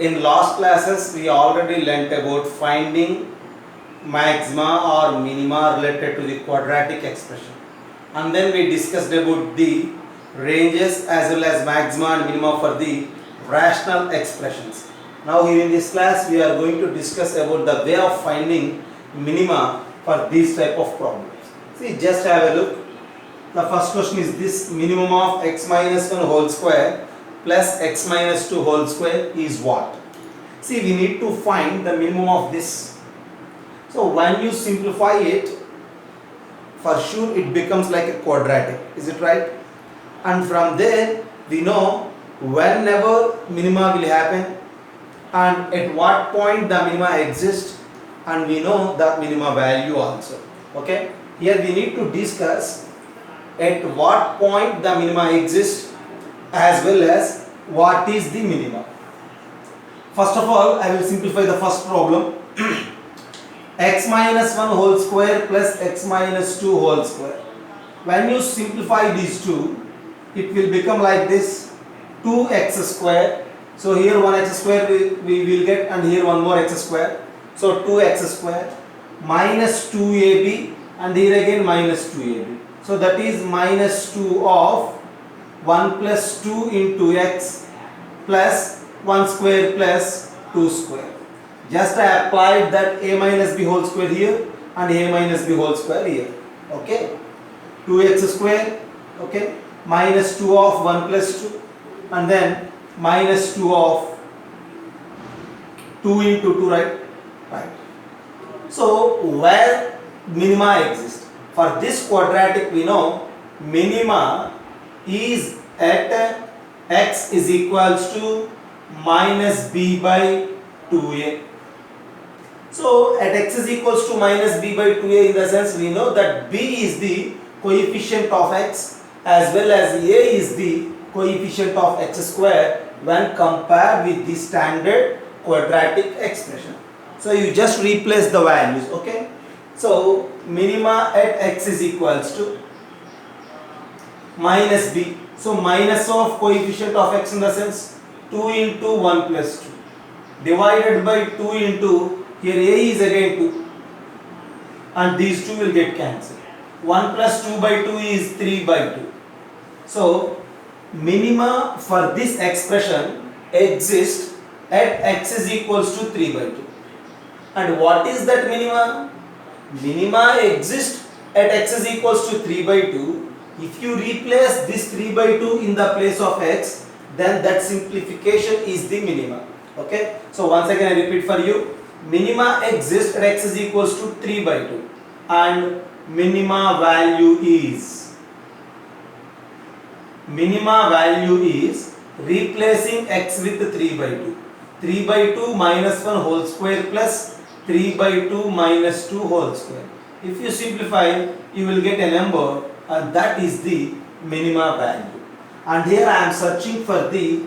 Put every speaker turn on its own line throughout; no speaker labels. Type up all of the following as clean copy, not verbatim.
In last classes we already learnt about finding maxima or minima related to the quadratic expression, and then we discussed about the ranges as well as maxima and minima for the rational expressions. Now here in this class we are going to discuss about the way of finding minima for these type of problems. See, just have a look. The first question is this: minimum of x minus 1 whole square plus x minus 2 whole square is what? See, we need to find the minimum of this. So when you simplify it, for sure it becomes like a quadratic. Is it right? And from there we know whenever minima will happen and at what point the minima exist, and we know the minima value also. Okay? Here we need to discuss at what point the minima exists as well as what is the minima. First of all, I will simplify the first problem. X minus 1 whole square plus x minus 2 whole square. When you simplify these two, it will become like this: 2x square. So here 1x square we will get, and here one more x square. So 2x square minus 2ab, and here again minus 2ab. So that is minus 2 of 1 plus 2 into x plus 1 square plus 2 square. Just I applied that a minus b whole square here and a minus b whole square here. Okay, 2x square, okay, minus 2 of 1 plus 2, and then minus 2 of 2 into 2, right? Right. So where minima exists, for this quadratic we know minima is at x is equals to minus b by 2a. So at x is equals to minus b by 2a, in the sense we know that b is the coefficient of x as well as a is the coefficient of x square when compared with the standard quadratic expression. So you just replace the values. Okay, so minima at x is equals to minus b. So minus of coefficient of x, in the sense 2 into 1 plus 2 divided by 2 into, here a is again 2, and these two will get cancelled. 1 plus 2 by 2 is 3 by 2. So minima for this expression exists at x is equals to 3 by 2. And what is that minima? Minima exists at x is equals to 3 by 2. If you replace this 3 by 2 in the place of x, then that simplification is the minima. Okay, so once again I repeat for you: minima exists at x is equals to 3 by 2, and minima value is replacing x with 3 by 2. 3 by 2 minus 1 whole square plus 3 by 2 minus 2 whole square. If you simplify, you will get a number, and that is the minima value. And here I am searching for the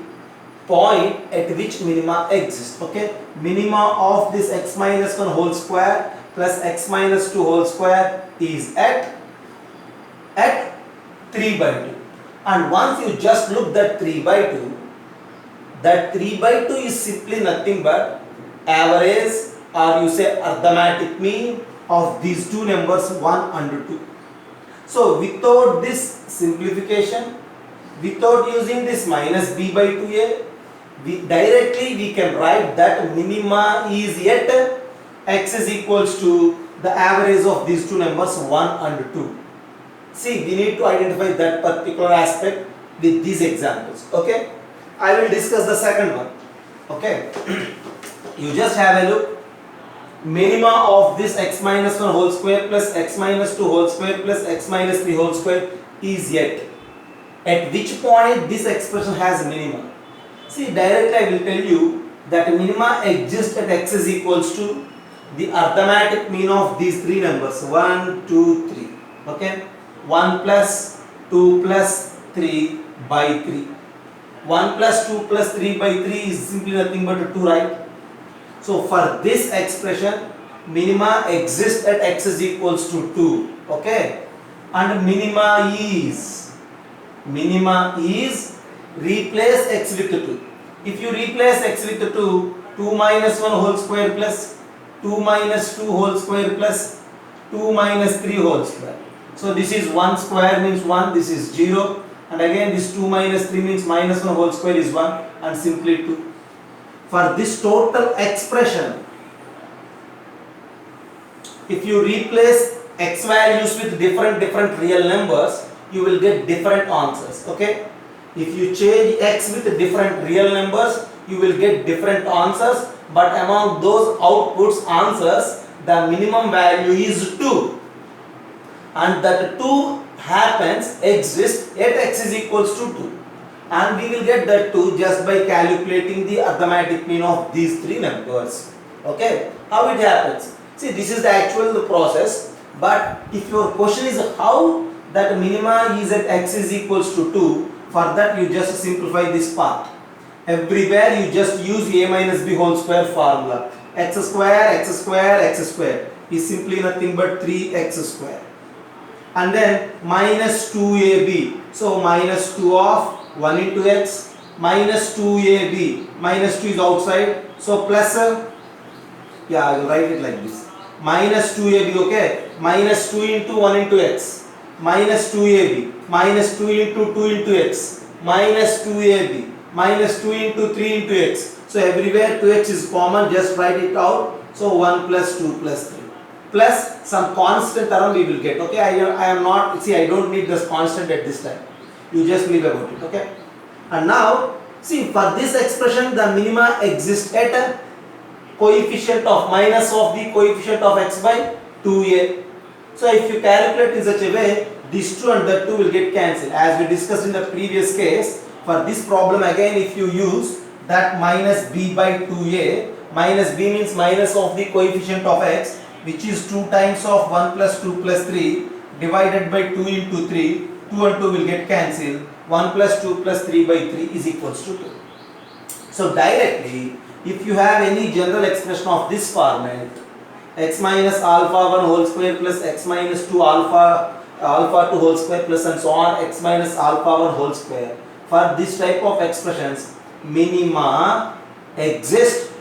point at which minima exists. Okay, minima of this x minus 1 whole square plus x minus 2 whole square is at 3 by 2. And once you just look that 3 by 2, that 3 by 2 is simply nothing but average, or you say arithmetic mean of these two numbers 1 and 2. So without this simplification, without using this minus b by 2a, we can write that minima is at x is equals to the average of these two numbers 1 and 2. See, we need to identify that particular aspect with these examples. Okay, I will discuss the second one. Okay, you just have a look. Minima of this x minus 1 whole square plus x minus 2 whole square plus x minus 3 whole square is yet. At which point this expression has minima? See, directly I will tell you that minima exists at x is equals to the arithmetic mean of these three numbers 1, 2, 3. Okay, 1 plus 2 plus 3 by 3. 1 plus 2 plus 3 by 3 is simply nothing but 2, right? So for this expression, minima exists at x is equals to 2. Okay, and minima is replace x with 2. If you replace x with 2, 2 minus 1 whole square plus 2 minus 2 whole square plus 2 minus 3 whole square. So this is 1 square means 1, this is 0, and again this 2 minus 3 means minus 1 whole square is 1, and simply 2. For this total expression, if you replace x values with different real numbers, you will get different answers. Okay, if you change x with different real numbers, you will get different answers, but among those outputs answers, the minimum value is 2, and that 2 exists at x is equals to 2, and we will get that 2 just by calculating the arithmetic mean of these three numbers. Okay, how it happens? See, this is the actual process, but if your question is how that minima is at x is equals to 2, for that you just simplify this part. Everywhere you just use a minus b whole square formula. X square is simply nothing but 3x square. And then minus 2ab. So minus 2 of 1 into x minus 2ab. Minus 2 is outside. So plus, I will write it like this. Minus 2ab, okay. Minus 2 into 1 into x. Minus 2ab. Minus 2 into 2 into x. Minus 2ab. Minus 2 into 3 into x. So everywhere 2x is common, just write it out. So 1 plus 2 plus 3. Plus some constant term we will get. Okay, I don't need this constant at this time. You just leave about it. Okay. And now, see, for this expression, the minima exists at a coefficient of minus of the coefficient of x by 2a. So if you calculate in such a way, this 2 and that 2 will get cancelled. As we discussed in the previous case, for this problem again, if you use that minus b by 2a, minus b means minus of the coefficient of x, which is 2 times of 1 plus 2 plus 3 divided by 2 into 3, 2 and 2 will get cancelled, 1 plus 2 plus 3 by 3 is equals to 2. So directly, if you have any general expression of this format, x minus alpha 1 whole square plus x minus 2 alpha 2 whole square plus and so on, x minus alpha 1 whole square, for this type of expressions, minima exist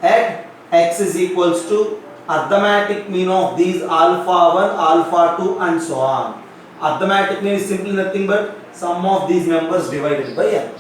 at x is equals to arithmetic mean of these alpha 1, alpha 2 and so on. Arithmetic mean is simply nothing but sum of these numbers divided by n.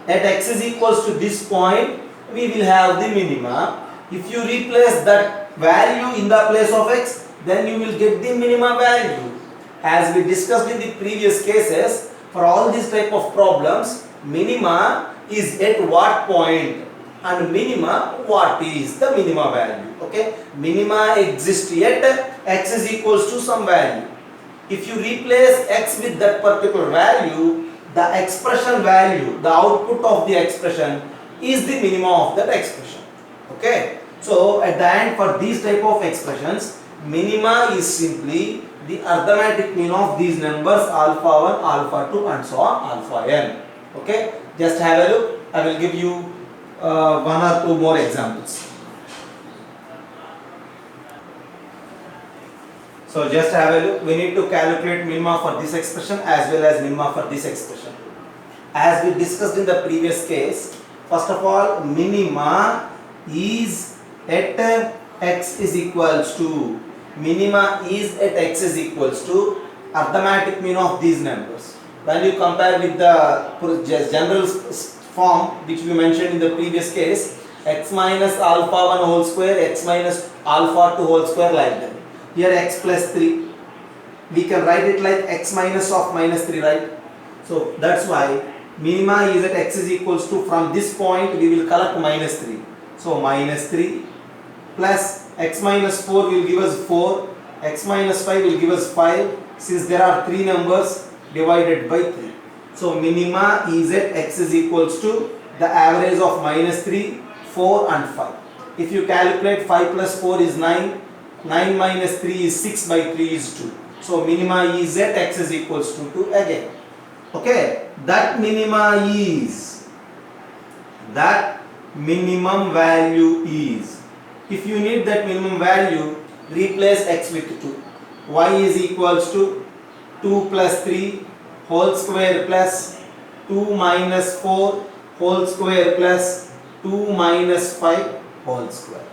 At x is equals to this point, we will have the minima. If you replace that value in the place of x, then you will get the minima value. As we discussed in the previous cases, for all these type of problems, minima is at what point and minima what is the minima value. Okay, minima exists at x is equals to some value. If you replace x with that particular value, the expression value, the output of the expression is the minimum of that expression. Okay, so at the end, for these type of expressions, minima is simply the arithmetic mean of these numbers alpha 1, alpha 2 and so on, alpha n. Okay, just have a look. I will give you one or two more examples. So just have a look. We need to calculate minima for this expression as well as minima for this expression. As we discussed in the previous case, first of all, minima is at x is equals to, minima is at x is equals to arithmetic mean of these numbers. When you compare with the general form which we mentioned in the previous case, x minus alpha 1 whole square, x minus alpha 2 whole square, like that. Here x plus 3, we can write it like x minus of minus 3, right? So that's why minima is at x is equals to, from this point we will collect minus 3. So minus 3 plus x minus 4 will give us 4, x minus 5 will give us 5, since there are 3 numbers divided by 3. So minima is at x is equals to the average of minus 3, 4 and 5. If you calculate 5 plus 4 is 9, 9 minus 3 is 6 by 3 is 2. So minima is at x is equals to 2 again. Okay, that minima is, that minimum value is, if you need that minimum value, replace x with 2. Y is equals to 2 plus 3 whole square plus 2 minus 4 whole square plus 2 minus 5 whole square.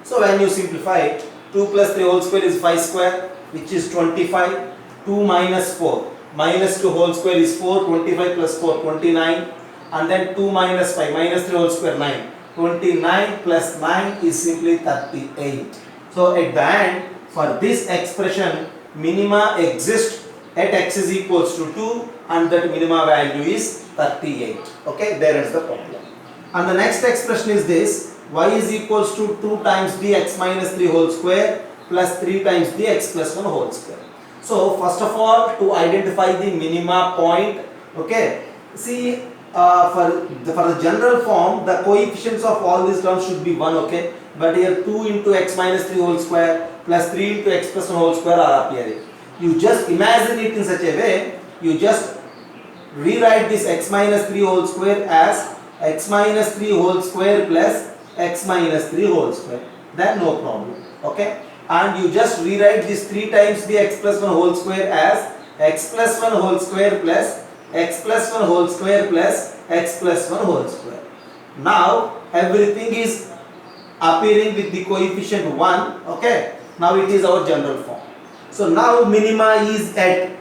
So when you simplify, 2 plus 3 whole square is 5 square, which is 25. 2 minus 4, minus 2 whole square is 4, 25 plus 4, 29. And then 2 minus 5, minus 3 whole square, 9. 29 plus 9 is simply 38. So at the end, for this expression, minima exist at x is equals to 2 and that minima value is 38. Okay, there is the problem. And the next expression is this, y is equals to 2 times dx minus 3 whole square plus 3 times dx plus 1 whole square. So first of all, to identify the minima point, okay, see for the general form, the coefficients of all these terms should be 1, okay, but here 2 into x minus 3 whole square plus 3 into x plus 1 whole square are appearing. You just imagine it in such a way, you just rewrite this x minus 3 whole square as x minus 3 whole square plus x minus 3 whole square, then no problem, okay. And you just rewrite this 3 times the x plus 1 whole square as x plus 1 whole square plus x plus 1 whole square plus x plus 1 whole square. Now everything is appearing with the coefficient 1, okay. Now it is our general form. So now minima is at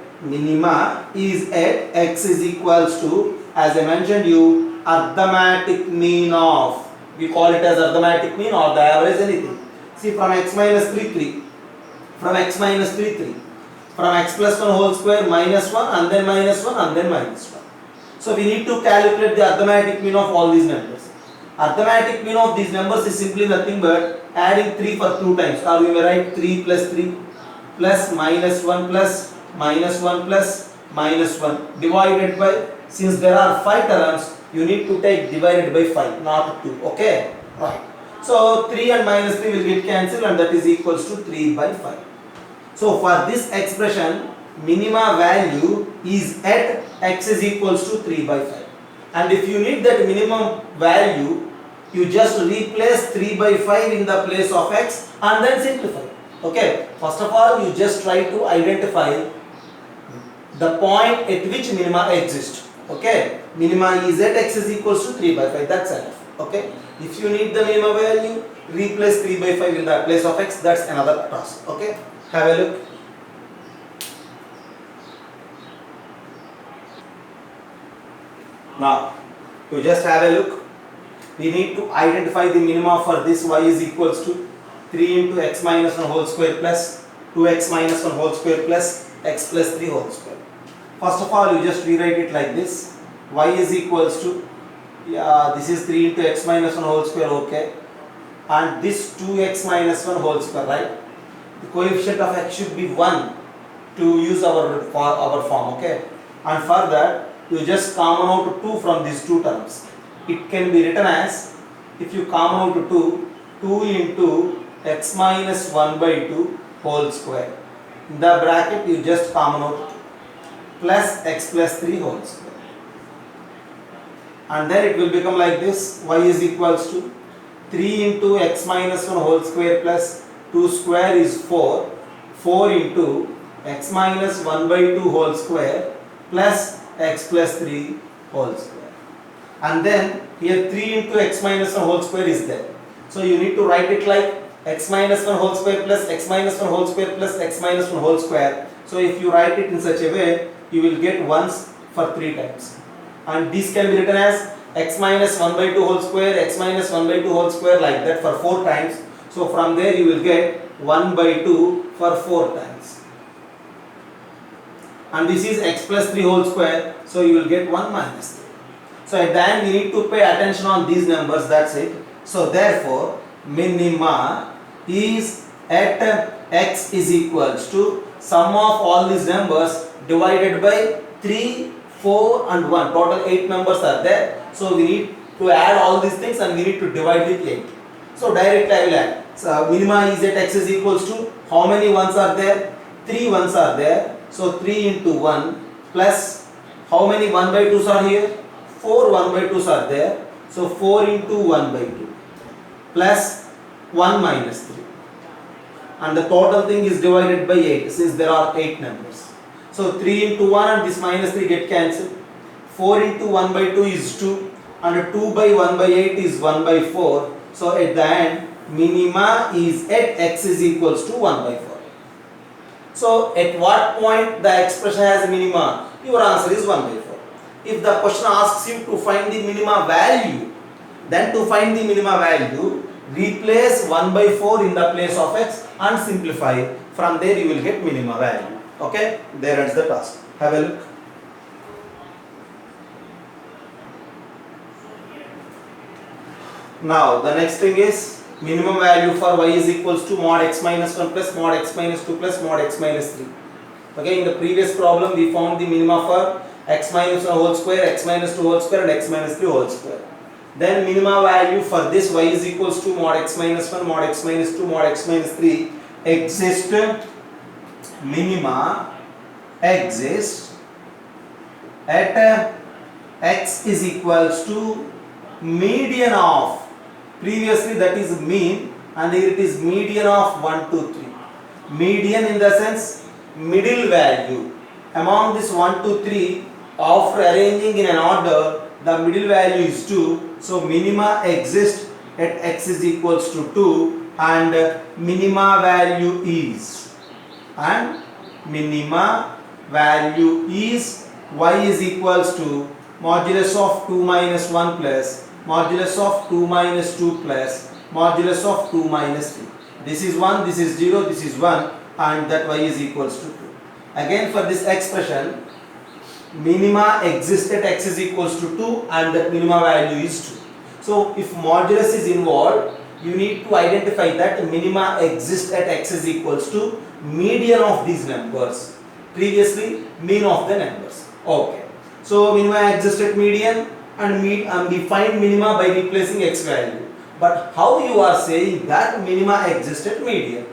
x is equals to, as I mentioned you, arithmetic mean of, we call it as arithmetic mean or the average, anything. See, from x minus 3, 3. From x minus 3, 3. From x plus 1 whole square minus 1 and then minus 1 and then minus 1. So we need to calculate the arithmetic mean of all these numbers. Arithmetic mean of these numbers is simply nothing but adding 3 for 2 times. Or we may write 3 plus 3 plus minus 1 plus minus 1 plus minus 1 divided by, since there are 5 terms, you need to take divided by 5, not 2, okay? Right. So 3 and minus 3 will get cancelled and that is equals to 3 by 5. So for this expression, minima value is at x is equals to 3 by 5. And if you need that minimum value, you just replace 3 by 5 in the place of x and then simplify. Okay, first of all, you just try to identify the point at which minima exist. Okay, minima is at x is equals to 3 by 5, that's enough. Okay, if you need the minima value, replace 3 by 5 in the place of x, that's another task. Okay, have a look. Now, to just have a look, we need to identify the minima for this y is equals to 3 into x minus 1 whole square plus 2x minus 1 whole square plus x plus 3 whole square. First of all, you just rewrite it like this, y is equals to, this is 3 into x minus 1 whole square, okay, and this 2x minus 1 whole square, right? The coefficient of x should be 1 to use our form, okay, and for that, you just common out 2 from these two terms. It can be written as, if you common out 2 into x minus 1 by 2 whole square. In the bracket, you just common out 2 plus x plus 3 whole square. And then it will become like this, y is equals to 3 into x minus 1 whole square plus 2 square is 4. 4 into x minus 1 by 2 whole square plus x plus 3 whole square. And then here 3 into x minus 1 whole square is there. So you need to write it like x minus 1 whole square plus x minus 1 whole square plus x minus 1 whole square. So if you write it in such a way, you will get 1s for 3 times. And this can be written as x minus 1 by 2 whole square, x minus 1 by 2 whole square, like that for 4 times. So from there you will get 1 by 2 for 4 times. And this is x plus 3 whole square, so you will get 1 minus 3. So at the end, you need to pay attention on these numbers, that's it. So therefore, minima is at x is equals to sum of all these numbers divided by 3, 4 and 1. Total 8 numbers are there. So we need to add all these things and we need to divide with 8. So directly I will add. So minima is at x is equals to, how many 1s are there? 3 1s are there. So 3 into 1 plus, how many 1 by 2s are here? 4 1 by 2s are there. So 4 into 1 by 2 plus 1 minus 3. And the total thing is divided by 8 since there are 8 numbers. So 3 into 1 and this minus 3 get cancelled. 4 into 1 by 2 is 2 and 2 by 1 by 8 is 1 by 4. So at the end, minima is at x is equals to 1 by 4. So at what point the expression has minima? Your answer is 1 by 4. If the question asks you to find the minima value, then to find the minima value, replace 1 by 4 in the place of x and simplify. From there you will get minima value. Okay, there ends the task. Have a look. Now the next thing is minimum value for y is equals to mod x minus 1 plus mod x minus 2 plus mod x minus 3. Okay, in the previous problem we found the minima for x minus 1 whole square, x minus 2 whole square and x minus 3 whole square. Then minima value for this y is equals to mod x minus 1, mod x minus 2, mod x minus 3 exist. Minima exist at x is equals to median of, previously that is mean and here it is median of 1, 2, 3. Median in the sense middle value among this 1, 2, 3, after arranging in an order the middle value is 2. So minima exist at x is equals to 2 and minima value is y is equals to modulus of 2 minus 1 plus modulus of 2 minus 2 plus modulus of 2 minus 3. This is 1, this is 0, this is 1 and that y is equals to 2. Again for this expression, minima exists at x is equals to 2 and that minima value is 2. So if modulus is involved, you need to identify that minima exists at x is equals to median of these numbers. Previously mean of the numbers. Okay. So minima exists at median and we find minima by replacing x value. But how you are saying that minima exists at median?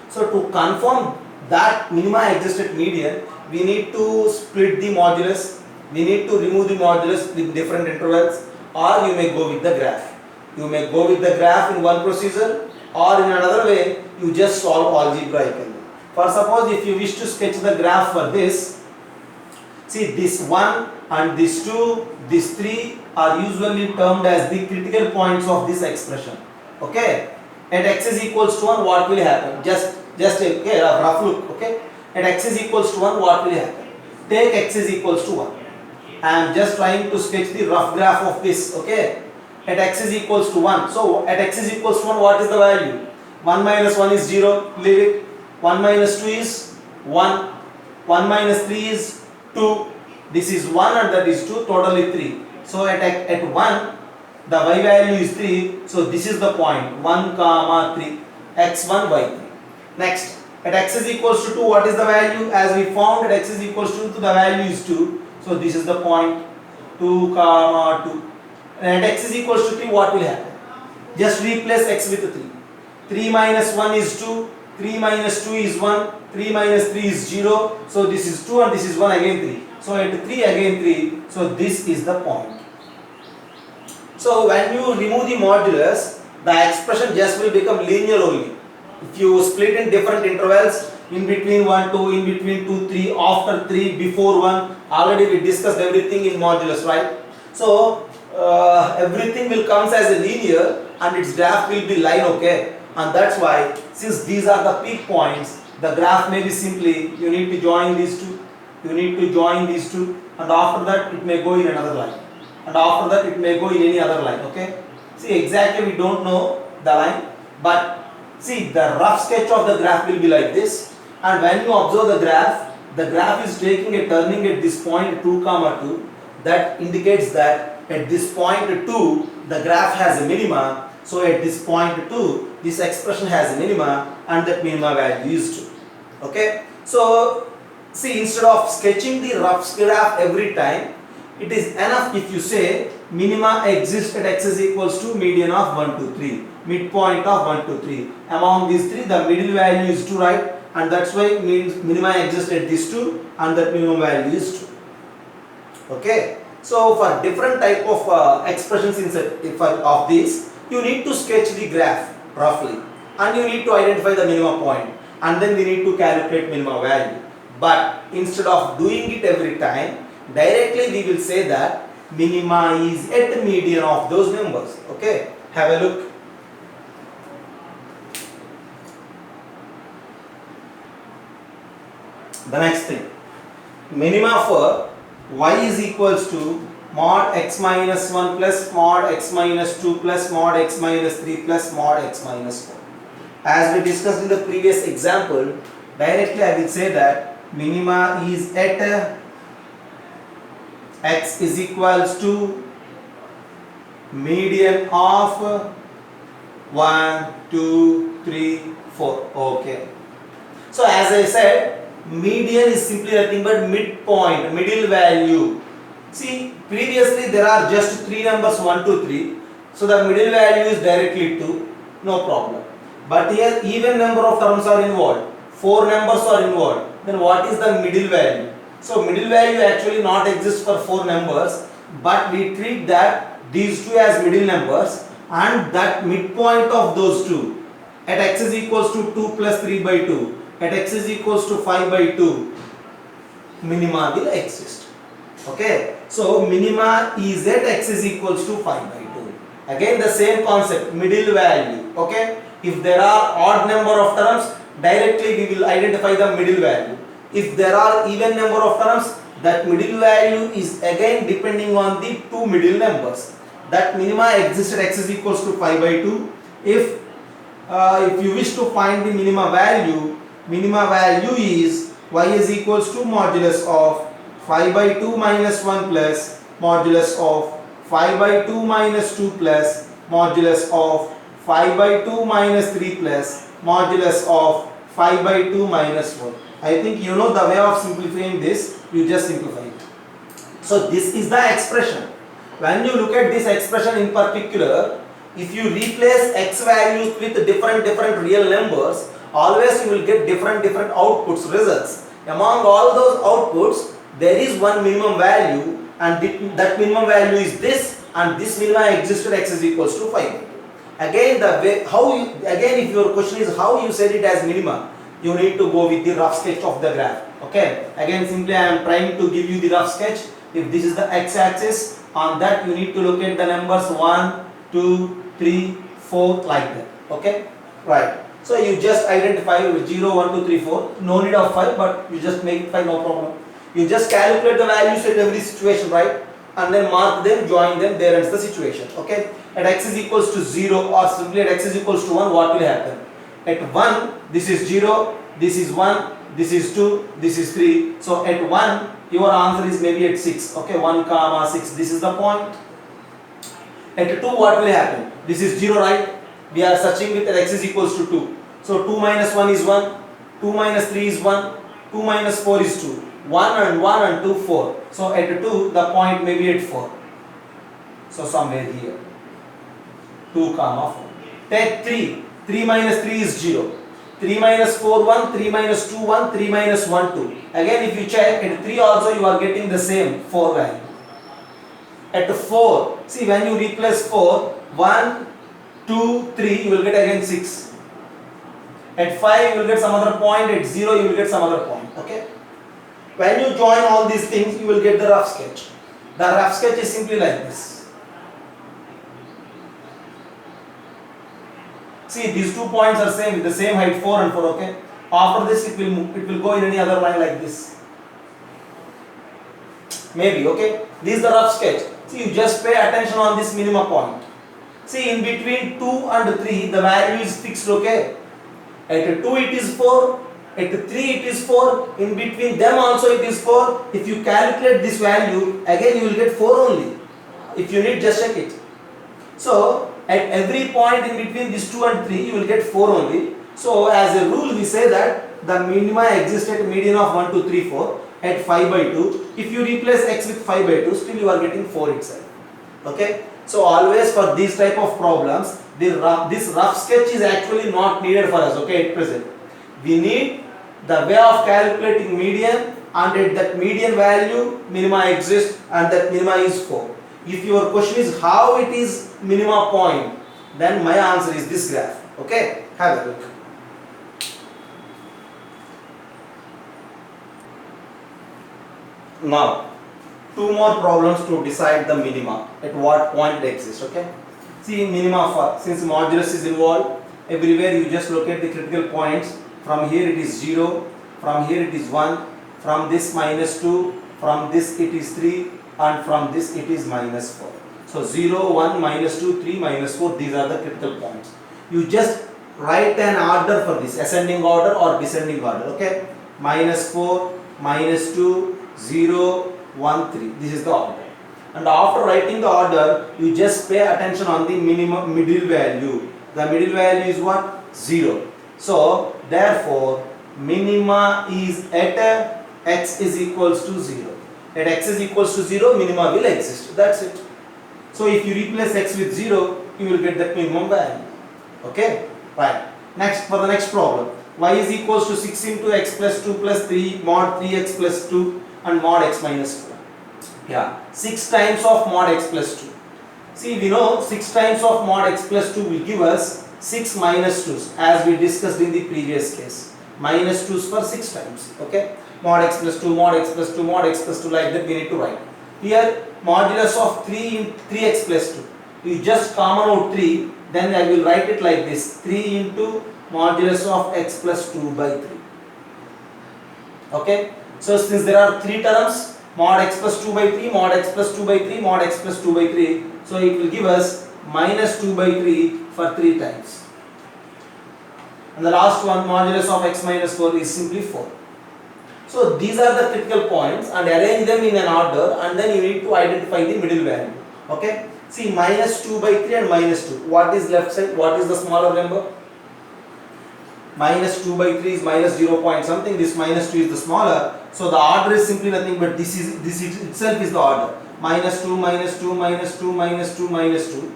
So to confirm that minima exists at median, we need to split the modulus, we need to remove the modulus with different intervals, or you may go with the graph. You may go with the graph in one procedure, or in another way you just solve algebraically. For suppose if you wish to sketch the graph for this, see this 1 and this 2, this 3 are usually termed as the critical points of this expression. Okay, at x is equals to 1 what will happen? Just a rough look. Okay, at x is equals to 1 what will happen? Take x is equals to 1. I am just trying to sketch the rough graph of this. Okay, at x is equals to 1. So at x is equals to 1 what is the value? 1 minus 1 is 0, leave it. 1 minus 2 is 1. 1 minus 3 is 2. This is 1 and that is 2, totally 3. So at 1 the y value is 3. So this is the point 1 comma 3, x1 y3. Next, at x is equals to 2 what is the value? As we found at x is equals to 2 the value is 2. So this is the point 2 comma 2. And at x is equals to 3 what will happen? Just replace x with 3. 3 minus 1 is 2. 3 minus 2 is 1, 3 minus 3 is 0, so this is 2 and this is 1 again 3. So at 3 again 3, so this is the point. So when you remove the modulus, the expression just will become linear only. If you split in different intervals, in between 1, 2, in between 2, 3, after 3, before 1, already we discussed everything in modulus, right? So everything will come as a linear and its graph will be line, okay? And that's why, since these are the peak points, the graph may be simply, you need to join these two, and after that it may go in another line, and after that it may go in any other line, okay? See, exactly we don't know the line, but see, the rough sketch of the graph will be like this, and when you observe the graph is taking a turning at this point 2 comma 2, that indicates that at this point 2, the graph has a minima. So at this point 2, this expression has a minima and that minima value is 2. Okay. So see, instead of sketching the rough graph every time, it is enough if you say minima exists at x is equals to median of 1, 2, 3. Midpoint of 1, 2, 3. Among these 3, the middle value is 2, right? And that's why minima exists at this 2 and that minimum value is 2. Okay. So for different type of expressions of this, you need to sketch the graph roughly and you need to identify the minimum point and then we need to calculate minimum value. But instead of doing it every time, directly we will say that minima is at median of those numbers. Okay, have a look. The next thing, minima for y is equals to mod x minus 1 plus mod x minus 2 plus mod x minus 3 plus mod x minus 4. As we discussed in the previous example, directly I will say that minima is at x is equals to median of 1, 2, 3, 4. Okay. So as I said, median is simply nothing but midpoint, middle value. See, previously there are just 3 numbers 1, 2, 3. So the middle value is directly 2, no problem. But here even number of terms are involved. 4 numbers are involved. Then what is the middle value? So middle value actually not exists for 4 numbers, but we treat that these two as middle numbers, and that midpoint of those two at x is equals to 2 plus 3 by 2, at x is equals to 5 by 2, minima will exist. Okay, so minima is at x is equals to 5 by 2. Again the same concept, middle value. Okay, if there are odd number of terms, directly we will identify the middle value. If there are even number of terms, that middle value is again depending on the two middle numbers. That minima exists at x is equals to 5 by 2. If you wish to find the minima value is y is equals to modulus of 5 by 2 minus 1 plus modulus of 5 by 2 minus 2 plus modulus of 5 by 2 minus 3 plus modulus of 5 by 2 minus 4. I think you know the way of simplifying this, you just simplify it. So this is the expression. When you look at this expression in particular, if you replace x values with different real numbers, always you will get different outputs, results. Among all those outputs, there is one minimum value, and that minimum value is this, and this minima exists at x is equals to 5. Again, the way if your question is how you said it as minima, you need to go with the rough sketch of the graph. Okay, again simply I am trying to give you the rough sketch. If this is the x-axis, on that you need to look at the numbers 1, 2, 3, 4 like that. Okay, right. So you just identify 0, 1, 2, 3, 4. No need of 5, but you just make it 5, no problem. You just calculate the values at every situation, right? And then mark them, join them, there ends the situation. Okay, at x is equals to 0 or simply at x is equals to 1, what will happen? At 1, this is 0, this is 1, this is 2, this is 3. So at 1, your answer is maybe at 6. Okay, 1 comma 6, this is the point. At 2, what will happen? This is 0, right? We are searching with x is equals to 2. So 2 minus 1 is 1, 2 minus 3 is 1, 2 minus 4 is 2. 1 and 2, 4. So at 2, the point may be at 4. So somewhere here. 2 comma 4. Take 3. 3 minus 3 is 0. 3 minus 4, 1. 3 minus 2, 1. 3 minus 1, 2. Again, if you check at 3 also, you are getting the same 4 value. At 4, see when you replace 4, 1, 2, 3, you will get again 6. At 5, you will get some other point. At 0, you will get some other point. Okay. When you join all these things, you will get the rough sketch. The rough sketch is simply like this. See, these 2 points are same with the same height, 4 and 4. Okay. After this, it will go in any other line like this. Maybe. Okay. This is the rough sketch. See, you just pay attention on this minima point. See, in between 2 and 3, the value is fixed. Okay. At 2 it is 4. At 3 it is 4. In between them also it is 4. If you calculate this value, again you will get 4 only. If you need, just check it. So at every point in between these 2 and 3, you will get 4 only. So as a rule, we say that the minima exists at median of 1, 2, 3, 4 at 5 by 2. If you replace x with 5 by 2, still you are getting 4 itself. Okay. So always for these type of problems, this rough sketch is actually not needed for us. Okay, at present. We need the way of calculating median, and at that median value, minima exists, and that minima is 4. If your question is how it is minima point, then my answer is this graph. Okay, have a look. Now, two more problems to decide the minima, at what point it exists. Okay, see minima for, since modulus is involved, everywhere you just locate the critical points. From here it is 0, from here it is 1, from this -2, from this it is 3, and from this it is -4. So 0, 1, -2, 3, -4, these are the critical points. You just write an order for this, ascending order or descending order. Okay, -4, -2, 0, 1, 3. This is the order. And after writing the order, you just pay attention on the minimum middle value. The middle value is what? 0. So therefore, minima is at x is equals to 0. At x is equals to 0, minima will exist. That's it. So if you replace x with 0, you will get that minimum value. Okay? Right. Next, for the next problem, y is equals to 6 into x plus 2 plus 3 mod 3x plus 2 and mod x minus 4. Yeah, 6 times of mod x plus 2. See, we know 6 times of mod x plus 2 will give us 6 minus 2's, as we discussed in the previous case. Minus 2's for 6 times. Okay? Mod x plus 2, mod x plus 2, mod x plus 2, like that we need to write. Here, modulus of 3 in 3x plus 2. You just common out 3, then I will write it like this: 3 into modulus of x plus 2 by 3. Okay? So since there are 3 terms, mod x plus 2 by 3, mod x plus 2 by 3, mod x plus 2 by 3, so it will give us minus 2 by 3 for 3 times. And the last one, modulus of x minus 4, is simply 4. So these are the critical points, and arrange them in an order, and then you need to identify the middle value. Okay? See, minus 2 by 3 and minus 2. What is left side? What is the smaller number? Minus 2 by 3 is minus 0 point something. This minus 2 is the smaller. So the order is simply nothing but this itself is the order. Minus 2, minus 2, minus 2, minus 2, minus 2.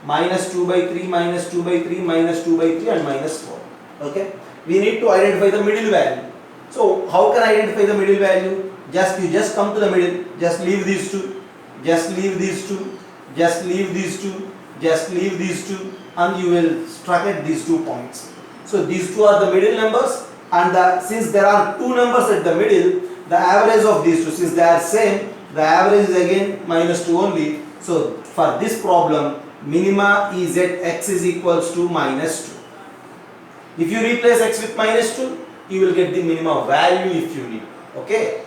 Minus 2 by 3, minus 2 by 3, minus 2 by 3 and minus 4. Okay? We need to identify the middle value. So how can I identify the middle value? You just come to the middle, just leave these two, just leave these two, just leave these two, just leave these two, and you will strike at these 2 points. So these two are the middle numbers, and since there are 2 numbers at the middle, the average of these two, since they are same, the average is again minus 2 only. So for this problem, minima is at x is equals to minus 2. If you replace x with minus 2, you will get the minimum value if you need. Okay?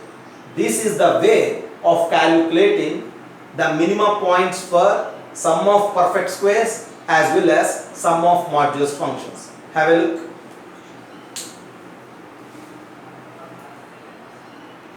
This is the way of calculating the minimum points for sum of perfect squares as well as sum of modulus functions. Have a look.